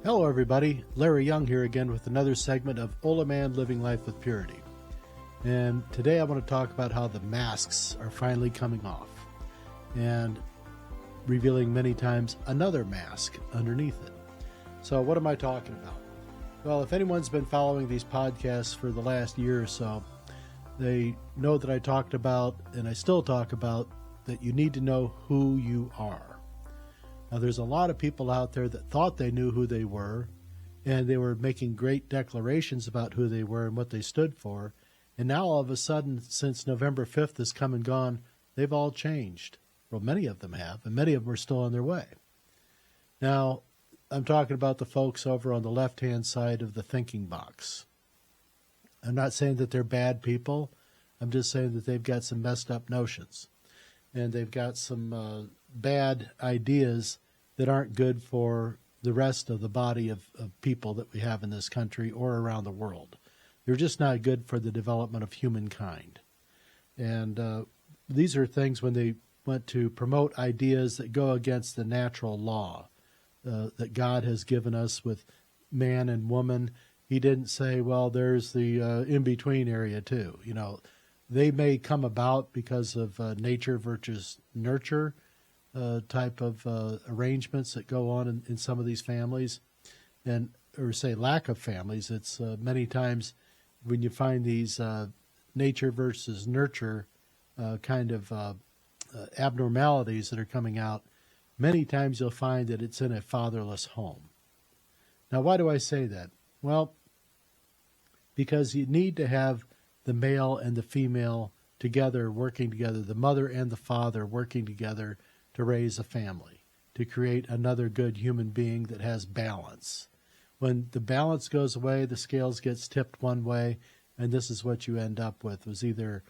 Hello everybody, Larry Young here again with another segment of OLaMan Living Life with Purity. And today I want to talk about how the masks are finally coming off and revealing many times another mask underneath it. So what am I talking about? Well, if anyone's been following these podcasts for the last year or so, they know that I talked about, and I still talk about, that you need to know who you are. Now, there's a lot of people out there that thought they knew who they were, and they were making great declarations about who they were and what they stood for. And now, all of a sudden, since November 5th has come and gone, they've all changed. Well, many of them have, and many of them are still on their way. Now, I'm talking about the folks over on the left-hand side of the thinking box. I'm not saying that they're bad people. I'm just saying that they've got some messed up notions. And they've got some bad ideas that aren't good for the rest of the body of people that we have in this country or around the world. They're just not good for the development of humankind. And these are things when they want to promote ideas that go against the natural law that God has given us with man and woman. He didn't say, well, there's the in-between area too. You know, they may come about because of nature versus nurture type of arrangements that go on in some of these families, and or say lack of families. It's many times when you find these nature versus nurture kind of abnormalities that are coming out, many times you'll find that it's in a fatherless home. Now, why do I say that? Well, because you need to have the male and the female together, working together, the mother and the father working together to raise a family, to create another good human being that has balance. When the balance goes away, the scales gets tipped one way, and this is what you end up with, was either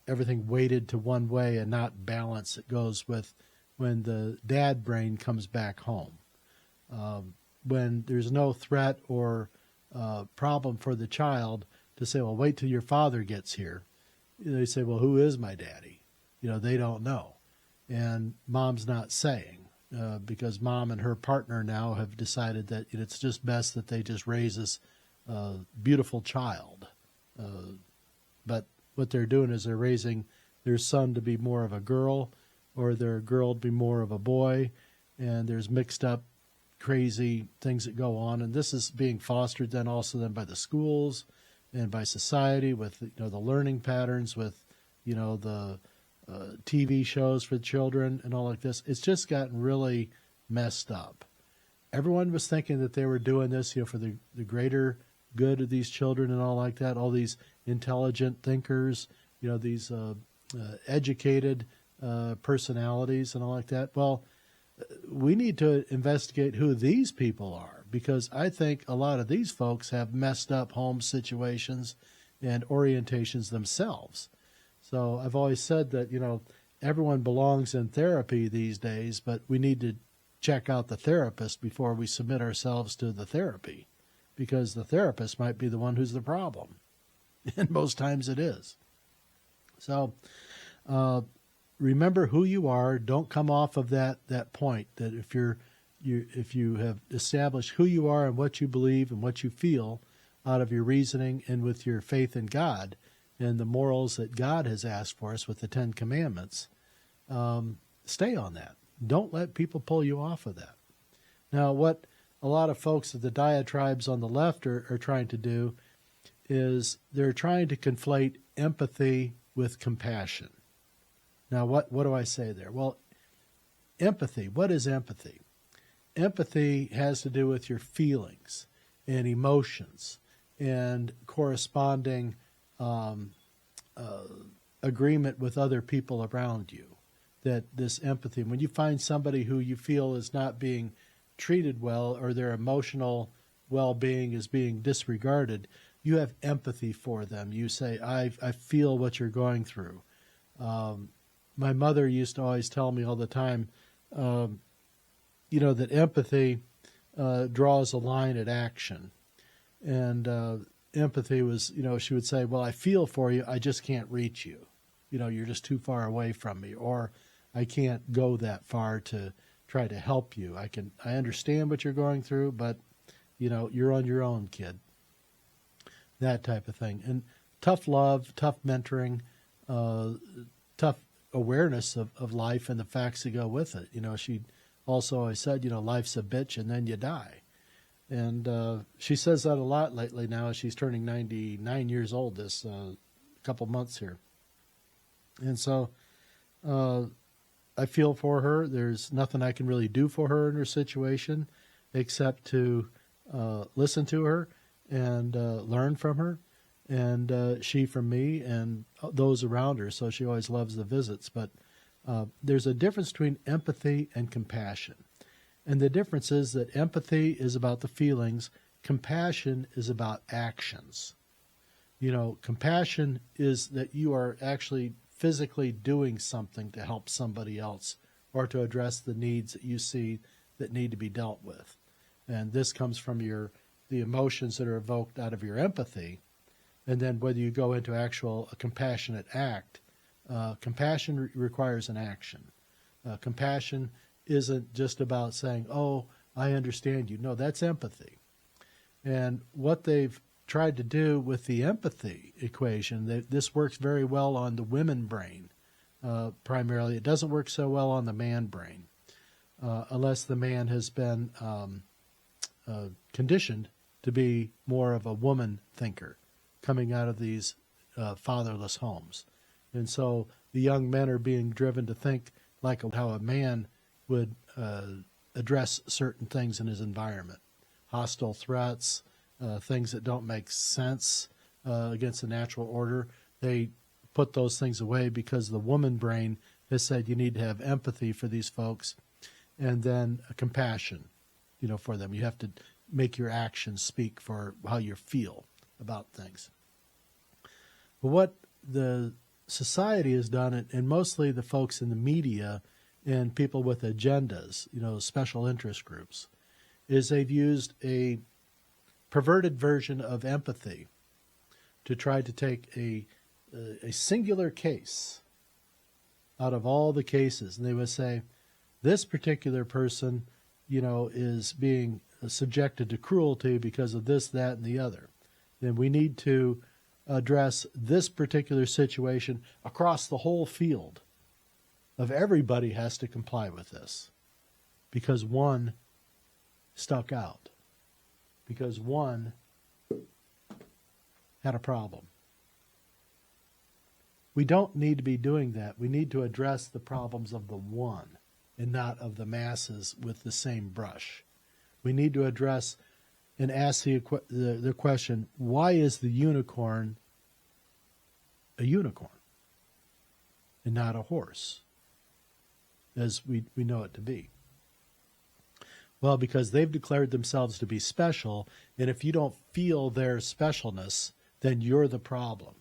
everything weighted to one way and not balance that goes with when the dad brain comes back home. When there's no threat or problem for the child to say, well, wait till your father gets here. They say, well, who is my daddy? You know, they don't know. And mom's not saying, because mom and her partner now have decided that it's just best that they just raise this beautiful child. But what they're doing is they're raising their son to be more of a girl, or their girl to be more of a boy, and there's mixed up crazy things that go on. And this is being fostered then also then by the schools and by society with, you know, the learning patterns, with, you know, the TV shows for children and all like this. It's just gotten really messed up. Everyone was thinking that they were doing this, you know, for the greater good of these children and all like that. All these intelligent thinkers, you know, these educated personalities and all like that. Well, we need to investigate who these people are, because I think a lot of these folks have messed up home situations and orientations themselves. So I've always said that, you know, everyone belongs in therapy these days, but we need to check out the therapist before we submit ourselves to the therapy, because the therapist might be the one who's the problem. And most times it is. So remember who you are. Don't come off of that point that if you have established who you are and what you believe and what you feel out of your reasoning and with your faith in God and the morals that God has asked for us with the 10 Commandments, stay on that. Don't let people pull you off of that. Now, what a lot of folks at the diatribes on the left are trying to do is they're trying to conflate empathy with compassion. Now, what do I say there? Well, empathy. What is empathy? Empathy has to do with your feelings and emotions and corresponding agreement with other people around you. That this empathy, when you find somebody who you feel is not being treated well, or their emotional well-being is being disregarded, you have empathy for them. You say, I feel what you're going through. My mother used to always tell me all the time, you know, that empathy draws a line at action. And empathy was, you know, she would say, well, I feel for you, I just can't reach you. You know, you're just too far away from me, or I can't go that far to try to help you. I understand what you're going through, but you're on your own, kid. That type of thing. And tough love, tough mentoring, tough awareness of life and the facts that go with it. She also always said, life's a bitch and then you die. And she says that a lot lately now. She's turning 99 years old this couple months here. And so I feel for her. There's nothing I can really do for her in her situation except to listen to her and learn from her, and she from me and those around her. So she always loves the visits. But there's a difference between empathy and compassion. And the difference is that empathy is about the feelings. Compassion is about actions. Compassion is that you are actually physically doing something to help somebody else or to address the needs that you see that need to be dealt with. And this comes from the emotions that are evoked out of your empathy. And then whether you go into a compassionate act, compassion requires an action. Compassion isn't just about saying, oh, I understand you. No, that's empathy. And what they've tried to do with the empathy equation, this works very well on the women brain, primarily. It doesn't work so well on the man brain, unless the man has been conditioned to be more of a woman thinker coming out of these fatherless homes. And so the young men are being driven to think like how a man would address certain things in his environment. Hostile threats, things that don't make sense against the natural order. They put those things away because the woman brain has said you need to have empathy for these folks and then compassion, for them. You have to make your actions speak for how you feel about things. But what the society has done, and mostly the folks in the media and people with agendas, special interest groups, is they've used a perverted version of empathy to try to take a singular case out of all the cases. And they would say, this particular person, is being subjected to cruelty because of this, that, and the other. Then we need to address this particular situation across the whole field of everybody has to comply with this because one stuck out, because one had a problem. We don't need to be doing that. We need to address the problems of the one and not of the masses with the same brush. We need to address and ask the question, why is the unicorn a unicorn and not a horse, as we know it to be? Well, because they've declared themselves to be special, and if you don't feel their specialness, then you're the problem.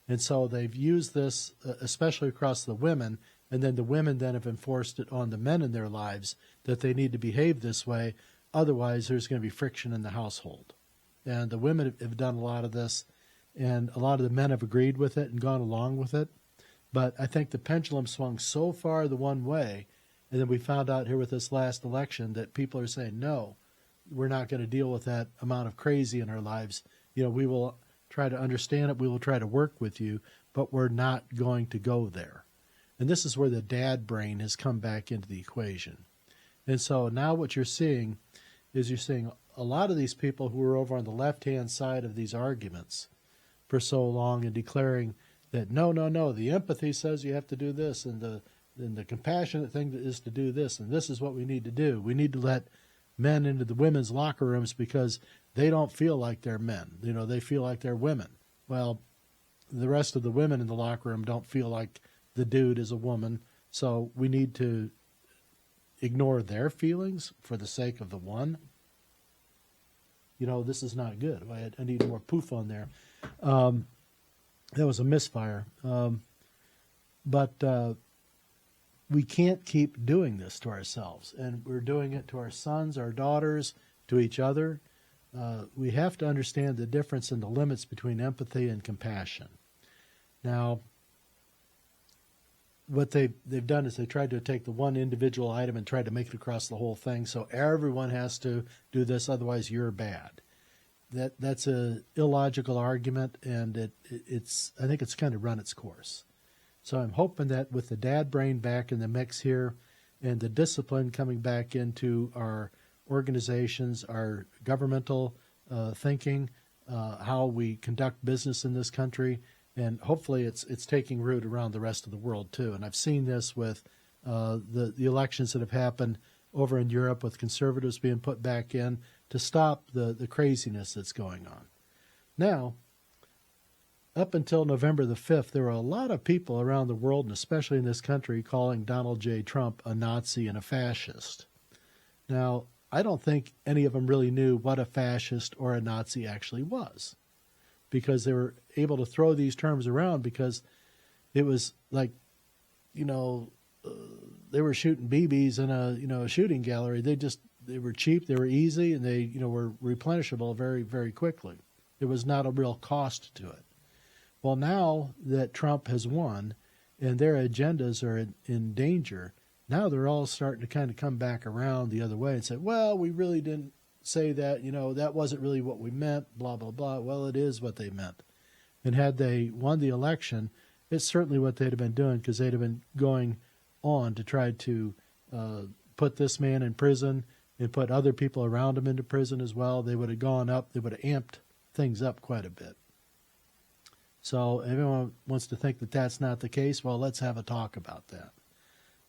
And so they've used this, especially across the women, and then the women then have enforced it on the men in their lives that they need to behave this way, otherwise there's going to be friction in the household. And the women have done a lot of this, and a lot of the men have agreed with it and gone along with it. But I think the pendulum swung so far the one way, and then we found out here with this last election that people are saying, no, we're not going to deal with that amount of crazy in our lives. We will try to understand it. We will try to work with you, but we're not going to go there. And this is where the dad brain has come back into the equation. And so now what you're seeing is a lot of these people who are over on the left-hand side of these arguments for so long and declaring that no, the empathy says you have to do this, and the compassionate thing is to do this, and this is what we need to do. We need to let men into the women's locker rooms because they don't feel like they're men. They feel like they're women. Well, the rest of the women in the locker room don't feel like the dude is a woman, so we need to ignore their feelings for the sake of the one. This is not good. I need more poof on there. That was a misfire. But we can't keep doing this to ourselves, and we're doing it to our sons, our daughters, to each other. We have to understand the difference in the limits between empathy and compassion. Now, what they've done is they tried to take the one individual item and tried to make it across the whole thing. So everyone has to do this, otherwise you're bad. That's a illogical argument, and I think it's kind of run its course. So I'm hoping that with the dad brain back in the mix here, and the discipline coming back into our organizations, our governmental thinking, how we conduct business in this country, and hopefully it's taking root around the rest of the world too. And I've seen this with the elections that have happened over in Europe, with conservatives being put back in to stop the craziness that's going on. Now, up until November the 5th, there were a lot of people around the world, and especially in this country, calling Donald J. Trump a Nazi and a fascist. Now, I don't think any of them really knew what a fascist or a Nazi actually was, because they were able to throw these terms around because it was like, they were shooting BBs in a shooting gallery. They were cheap, they were easy, and they were replenishable very, very quickly. There was not a real cost to it. Well, now that Trump has won and their agendas are in danger, now they're all starting to kind of come back around the other way and say, well, we really didn't say that, that wasn't really what we meant, blah, blah, blah. Well, it is what they meant. And had they won the election, it's certainly what they'd have been doing, because they'd have been going on to try to put this man in prison and put other people around him into prison as well. They would have gone up, they would have amped things up quite a bit. So everyone wants to think that that's not the case. Well, let's have a talk about that.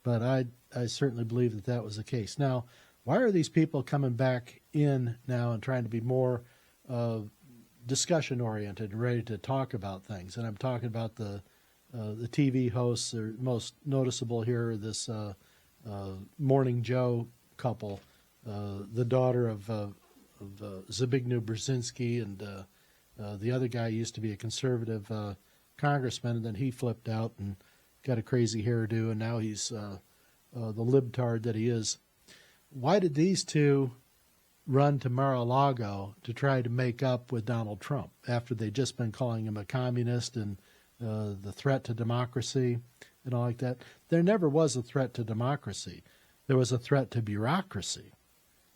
But I certainly believe that that was the case. Now, why are these people coming back in now and trying to be more discussion-oriented and ready to talk about things? And I'm talking about the TV hosts. Are most noticeable here, this Morning Joe couple, the daughter of Zbigniew Brzezinski, and the other guy used to be a conservative congressman, and then he flipped out and got a crazy hairdo, and now he's the libtard that he is. Why did these two run to Mar-a-Lago to try to make up with Donald Trump after they'd just been calling him a communist and the threat to democracy and all like that? There never was a threat to democracy. There was a threat to bureaucracy.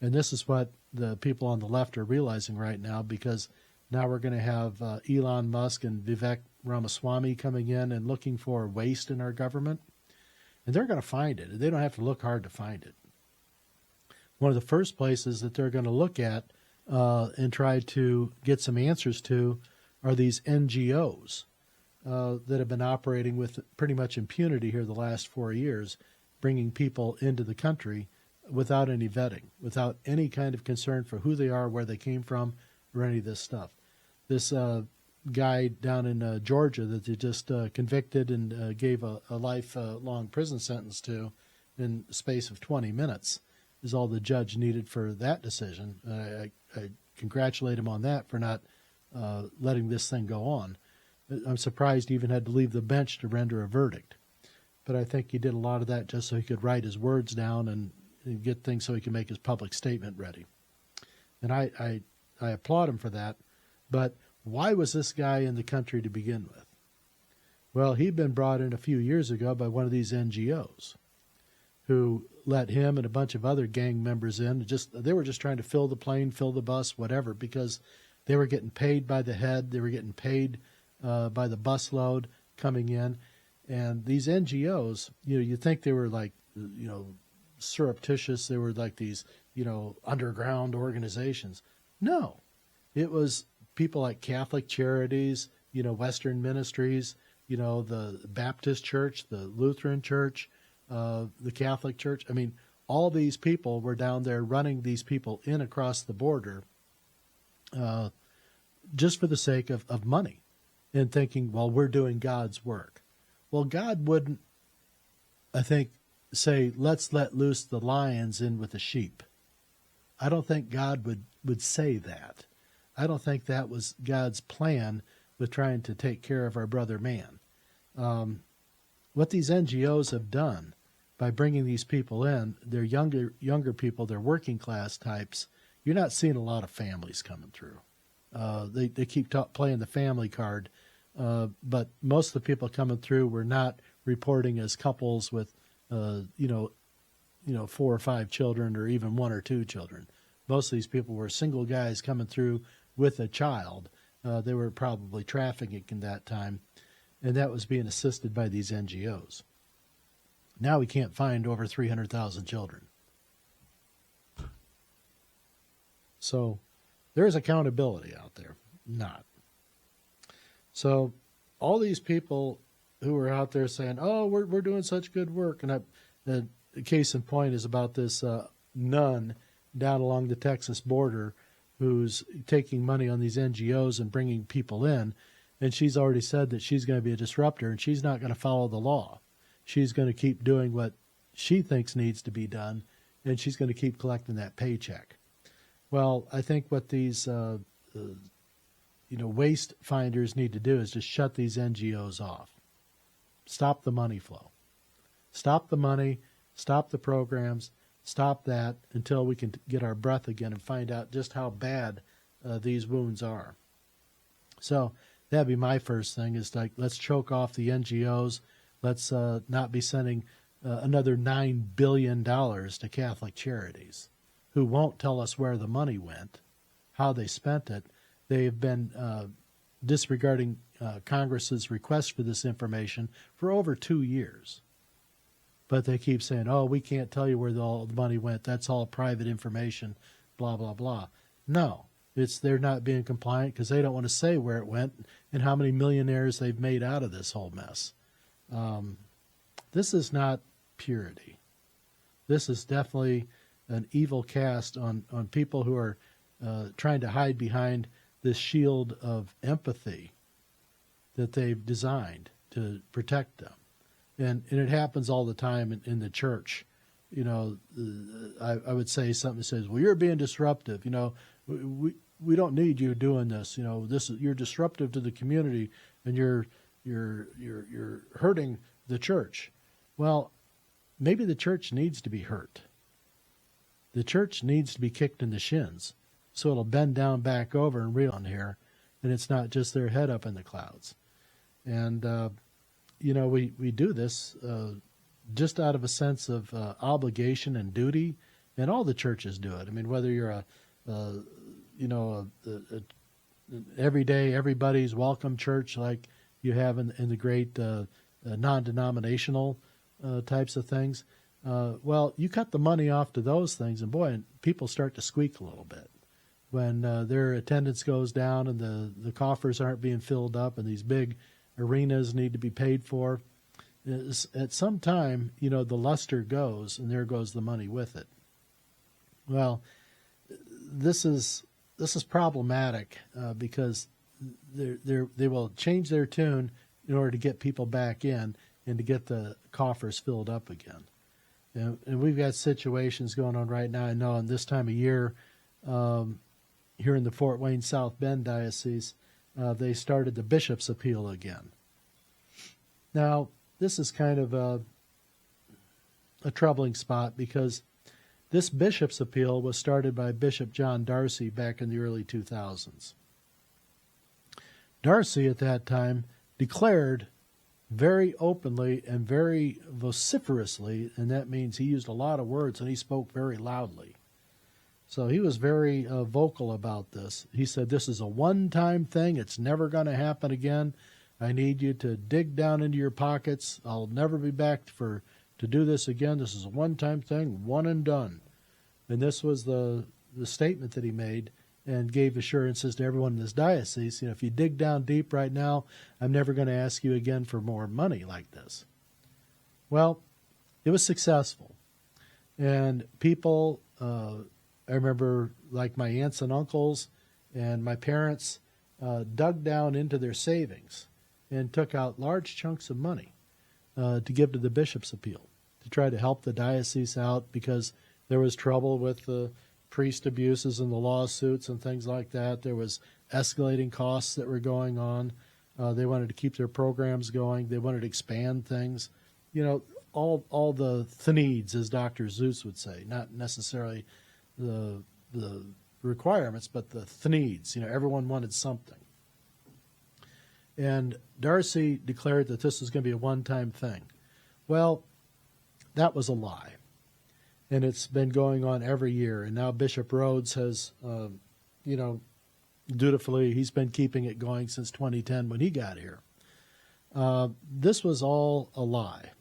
And this is what the people on the left are realizing right now, because now we're going to have Elon Musk and Vivek Ramaswamy coming in and looking for waste in our government. And they're going to find it. They don't have to look hard to find it. One of the first places that they're going to look at and try to get some answers to are these NGOs that have been operating with pretty much impunity here the last 4 years, bringing people into the country without any vetting, without any kind of concern for who they are, where they came from, or any of this stuff. This guy down in Georgia that they just convicted and gave a lifelong prison sentence to in the space of 20 minutes is all the judge needed for that decision. I congratulate him on that for not letting this thing go on. I'm surprised he even had to leave the bench to render a verdict. But I think he did a lot of that just so he could write his words down and get things so he can make his public statement ready. And I applaud him for that. But why was this guy in the country to begin with? Well, he'd been brought in a few years ago by one of these NGOs who let him and a bunch of other gang members in. They were just trying to fill the plane, fill the bus, whatever, because they were getting paid by the head. They were getting paid by the busload coming in. And these NGOs, you think they were like, surreptitious. They were like these, underground organizations. No, it was people like Catholic Charities, Western Ministries, the Baptist Church, the Lutheran Church, the Catholic Church. I mean, all these people were down there running these people in across the border just for the sake of money and thinking, well, we're doing God's work. Well, God wouldn't, I think, say, let's let loose the lions in with the sheep. I don't think God would say that. I don't think that was God's plan with trying to take care of our brother man. What these NGOs have done by bringing these people in, they're younger people, they're working class types. You're not seeing a lot of families coming through. They keep playing the family card, but most of the people coming through were not reporting as couples with, 4 or 5 children, or even 1 or 2 children. Most of these people were single guys coming through with a child. They were probably trafficking in that time, and that was being assisted by these NGOs. Now we can't find over 300,000 children. So there is accountability out there. Not. So all these people who are out there saying, oh, we're doing such good work. And the case in point is about this nun down along the Texas border who's taking money on these NGOs and bringing people in. And she's already said that she's going to be a disruptor, and she's not going to follow the law. She's going to keep doing what she thinks needs to be done, and she's going to keep collecting that paycheck. Well, I think what these waste finders need to do is just shut these NGOs off. Stop the money flow. Stop the money, stop the programs, stop that until we can get our breath again and find out just how bad these wounds are. So that'd be my first thing, is like, let's choke off the NGOs. Let's not be sending another $9 billion to Catholic charities who won't tell us where the money went, how they spent it. They've been disregarding Congress's request for this information for over 2 years. But they keep saying, oh, we can't tell you where all the money went. That's all private information, blah, blah, blah. No, they're not being compliant because they don't want to say where it went and how many millionaires they've made out of this whole mess. This is not purity. This is definitely an evil cast on people who are trying to hide behind this shield of empathy that they've designed to protect them. And it happens all the time in the church. I would say something that says, well, you're being disruptive. We don't need you doing this. You're disruptive to the community, and you're hurting the church. Well, maybe the church needs to be hurt. The church needs to be kicked in the shins so it'll bend down back over and reel on here, and it's not just their head up in the clouds. And, we do this just out of a sense of obligation and duty, and all the churches do it. I mean, whether you're everyday, everybody's welcome church like you have in the great non-denominational types of things, well, you cut the money off to those things, and boy, people start to squeak a little bit when their attendance goes down and the coffers aren't being filled up and these big arenas need to be paid for. At some time, the luster goes, and there goes the money with it. Well, this is problematic because they will change their tune in order to get people back in and to get the coffers filled up again. And we've got situations going on right now. I know in this time of year, here in the Fort Wayne South Bend Diocese, they started the bishop's appeal again. Now, this is kind of a troubling spot because this bishop's appeal was started by Bishop John Darcy back in the early 2000s. Darcy at that time declared very openly and very vociferously, and that means he used a lot of words and he spoke very loudly. So he was very vocal about this. He said, this is a one-time thing. It's never going to happen again. I need you to dig down into your pockets. I'll never be back to do this again. This is a one-time thing, one and done. And this was the statement that he made, and gave assurances to everyone in this diocese. If you dig down deep right now, I'm never going to ask you again for more money like this. Well, it was successful. And people, I remember, like my aunts and uncles and my parents, dug down into their savings and took out large chunks of money to give to the bishop's appeal, to try to help the diocese out because there was trouble with the priest abuses and the lawsuits and things like that. There was escalating costs that were going on. They wanted to keep their programs going. They wanted to expand things. All the needs, as Dr. Zeus would say, not necessarily the requirements, but the needs. Everyone wanted something. And Darcy declared that this was going to be a one-time thing. Well, that was a lie. And it's been going on every year. And now Bishop Rhodes has, dutifully, he's been keeping it going since 2010 when he got here. This was all a lie.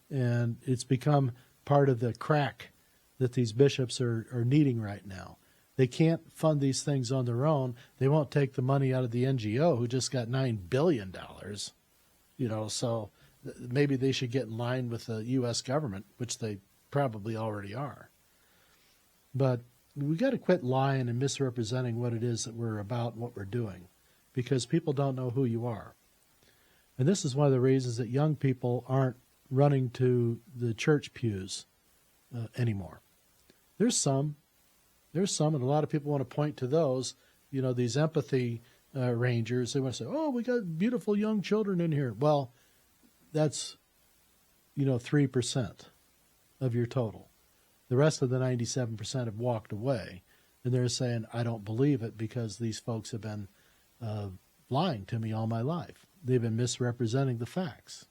And it's become part of the crack that these bishops are needing right now. They can't fund these things on their own. They won't take the money out of the NGO, who just got $9 billion. So maybe they should get in line with the U.S. government, which they probably already are. But we got to quit lying and misrepresenting what it is that we're about and what we're doing, because people don't know who you are. And this is one of the reasons that young people aren't running to the church pews anymore. There's some, and a lot of people want to point to those, these empathy rangers. They want to say, oh, we got beautiful young children in here. Well, that's, 3% of your total. The rest of the 97% have walked away, and they're saying, I don't believe it because these folks have been lying to me all my life. They've been misrepresenting the facts.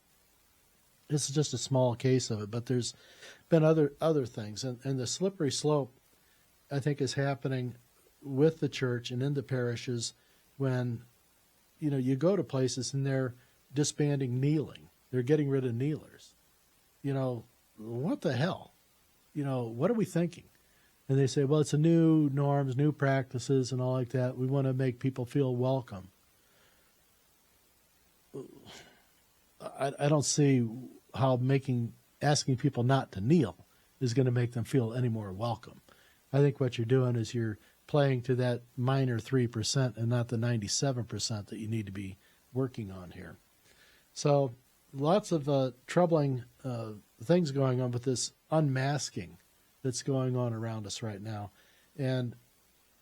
This is just a small case of it, but there's been other things. And the slippery slope, I think, is happening with the church and in the parishes when, you go to places and they're disbanding kneeling. They're getting rid of kneelers. What the hell? What are we thinking? And they say, well, it's a new norms, new practices and all like that. We want to make people feel welcome. I don't see how asking people not to kneel is going to make them feel any more welcome. I think what you're doing is you're playing to that minor 3% and not the 97% that you need to be working on here. So lots of troubling things going on with this unmasking that's going on around us right now. And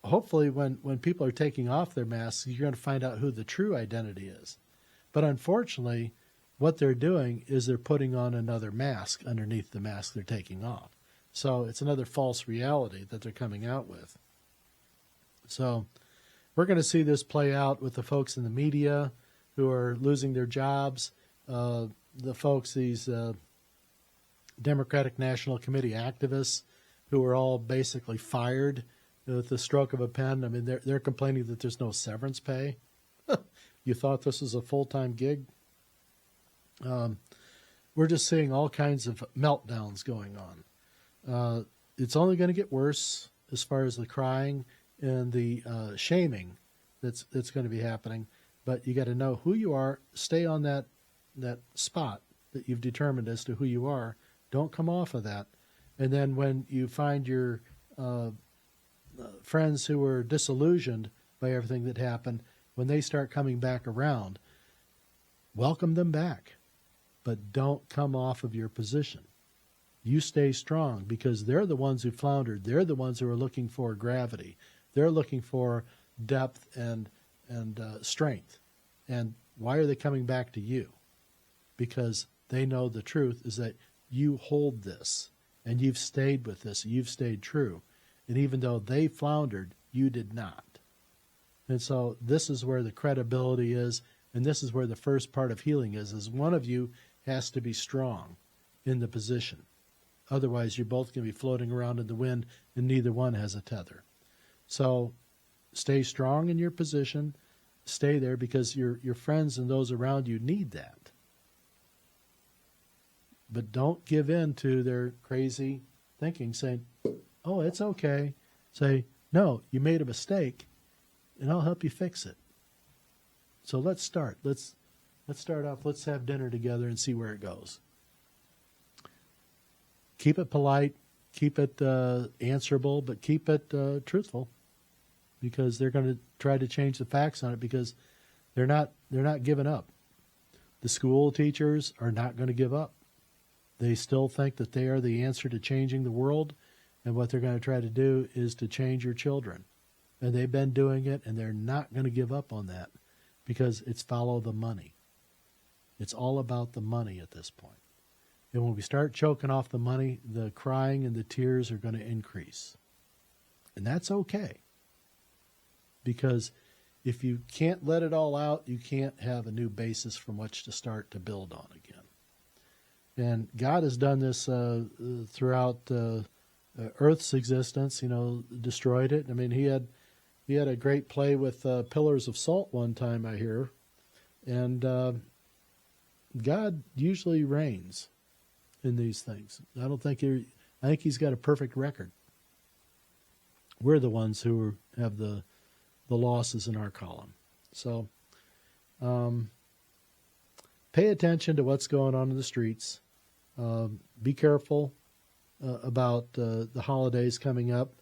hopefully when people are taking off their masks, you're going to find out who the true identity is. But unfortunately, what they're doing is they're putting on another mask underneath the mask they're taking off. So it's another false reality that they're coming out with. So we're going to see this play out with the folks in the media who are losing their jobs, the folks, these Democratic National Committee activists who are all basically fired with the stroke of a pen. I mean, they're complaining that there's no severance pay. You thought this was a full-time gig? We're just seeing all kinds of meltdowns going on. It's only going to get worse as far as the crying and the shaming that's going to be happening. But you got to know who you are. Stay on that spot that you've determined as to who you are. Don't come off of that. And then when you find your friends who are disillusioned by everything that happened, when they start coming back around, welcome them back. But don't come off of your position. You stay strong because they're the ones who floundered. They're the ones who are looking for gravity. They're looking for depth and strength. And why are they coming back to you? Because they know the truth is that you hold this and you've stayed with this. You've stayed true. And even though they floundered, you did not. And so this is where the credibility is, and this is where the first part of healing is one of you has to be strong in the position. Otherwise, you're both going to be floating around in the wind, and neither one has a tether. So stay strong in your position. Stay there because your friends and those around you need that. But don't give in to their crazy thinking, saying, oh, it's okay. Say, no, you made a mistake, and I'll help you fix it. So let's start. Let's start off. Let's have dinner together and see where it goes. Keep it polite. Keep it answerable, but keep it truthful, because they're going to try to change the facts on it because they're not giving up. The school teachers are not going to give up. They still think that they are the answer to changing the world, and what they're going to try to do is to change your children. And they've been doing it, and they're not going to give up on that because it's follow the money. It's all about the money at this point. And when we start choking off the money, the crying and the tears are going to increase. And that's okay. Because if you can't let it all out, you can't have a new basis from which to start to build on again. And God has done this throughout Earth's existence. Destroyed it. I mean, he had a great play with pillars of salt one time, I hear, and God usually reigns in these things. I think He's got a perfect record. We're the ones who have the losses in our column. So pay attention to what's going on in the streets. Be careful about the holidays coming up.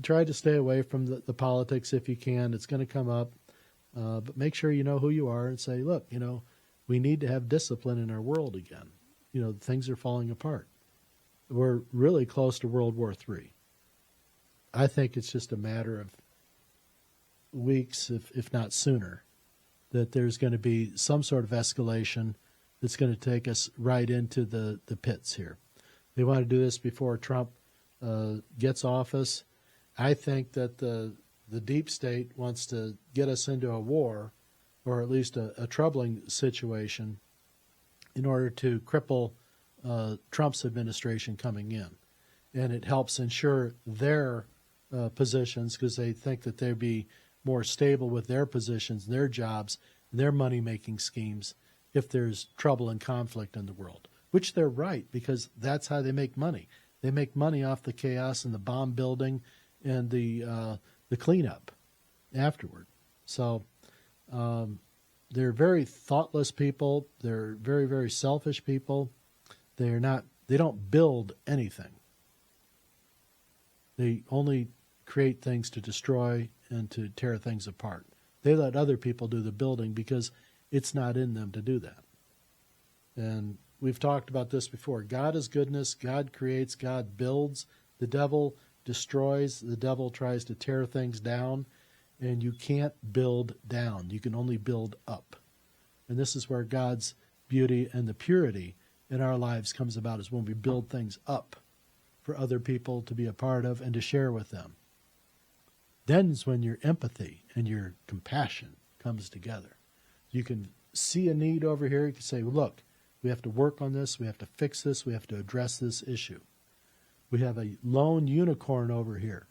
Try to stay away from the politics if you can. It's going to come up. But make sure you know who you are and say, look, we need to have discipline in our world again. Things are falling apart. We're really close to World War III. I think it's just a matter of weeks, if not sooner, that there's going to be some sort of escalation that's going to take us right into the pits here. They want to do this before Trump gets office. I think that the deep state wants to get us into a war, or at least a troubling situation, in order to cripple Trump's administration coming in. And it helps ensure their positions, because they think that they'd be more stable with their positions, their jobs, their money-making schemes if there's trouble and conflict in the world, which they're right, because that's how they make money. They make money off the chaos and the bomb building and the cleanup afterward. So they're very thoughtless people. They're very, very selfish people. They don't build anything. They only create things to destroy and to tear things apart. They let other people do the building because it's not in them to do that. And we've talked about this before. God is goodness. God creates. God builds. The devil destroys. The devil tries to tear things down. And you can't build down. You can only build up. And this is where God's beauty and the purity in our lives comes about, is when we build things up for other people to be a part of and to share with them. Then is when your empathy and your compassion comes together. You can see a need over here. You can say, well, look, we have to work on this. We have to fix this. We have to address this issue. We have a lone unicorn over here.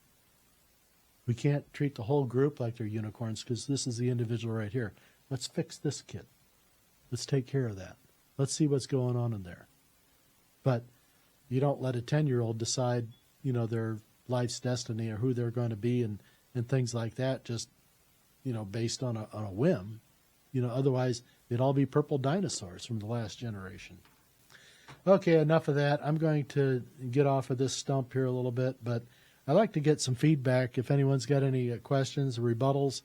We can't treat the whole group like they're unicorns, because this is the individual right here. Let's fix this kid. Let's take care of that. Let's see what's going on in there. But you don't let a 10-year-old decide, their life's destiny or who they're going to be and things like that, just, based on a whim. Otherwise they'd all be purple dinosaurs from the last generation. Okay, enough of that. I'm going to get off of this stump here a little bit, but I'd like to get some feedback. If anyone's got any questions or rebuttals,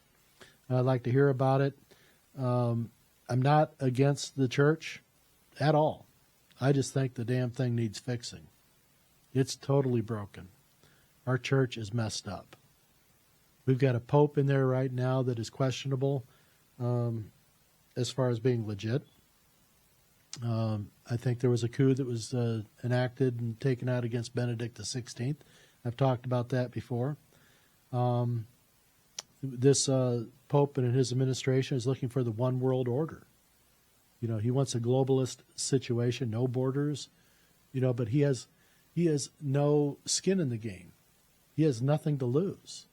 I'd like to hear about it. I'm not against the church at all. I just think the damn thing needs fixing. It's totally broken. Our church is messed up. We've got a pope in there right now that is questionable as far as being legit. I think there was a coup that was enacted and taken out against Benedict XVI. I've talked about that before. This pope and his administration is looking for the one world order. He wants a globalist situation, no borders, but he has no skin in the game. He has nothing to lose.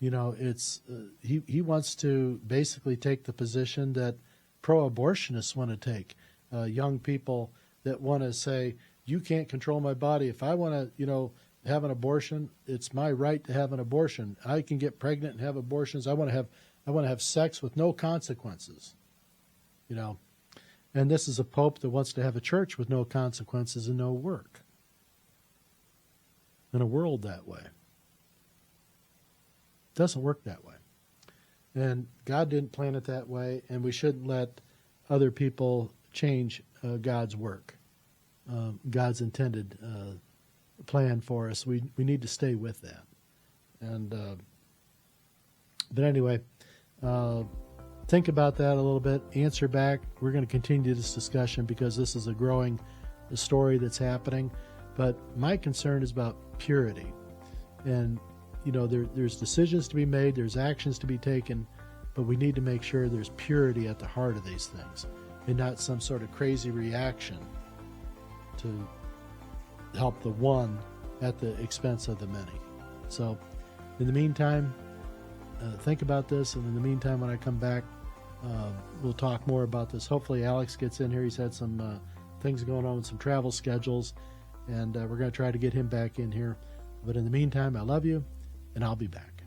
It's he wants to basically take the position that pro-abortionists want to take. Young people that want to say, you can't control my body. If I want to, have an abortion, it's my right to have an abortion. I can get pregnant and have abortions. I want to have sex with no consequences. And this is a pope that wants to have a church with no consequences and no work. And a world that way. It doesn't work that way. And God didn't plan it that way, and we shouldn't let other people change God's work, God's intended plan for us. We need to stay with that. And but anyway, think about that a little bit. Answer back. We're going to continue this discussion because this is a growing story that's happening. But my concern is about purity. And, there's decisions to be made, there's actions to be taken, but we need to make sure there's purity at the heart of these things and not some sort of crazy reaction to help the one at the expense of the many. So in the meantime, think about this, and in the meantime, when I come back, we'll talk more about this. Hopefully Alex gets in here. He's had some things going on with some travel schedules, and we're going to try to get him back in here. But in the meantime, I love you, and I'll be back.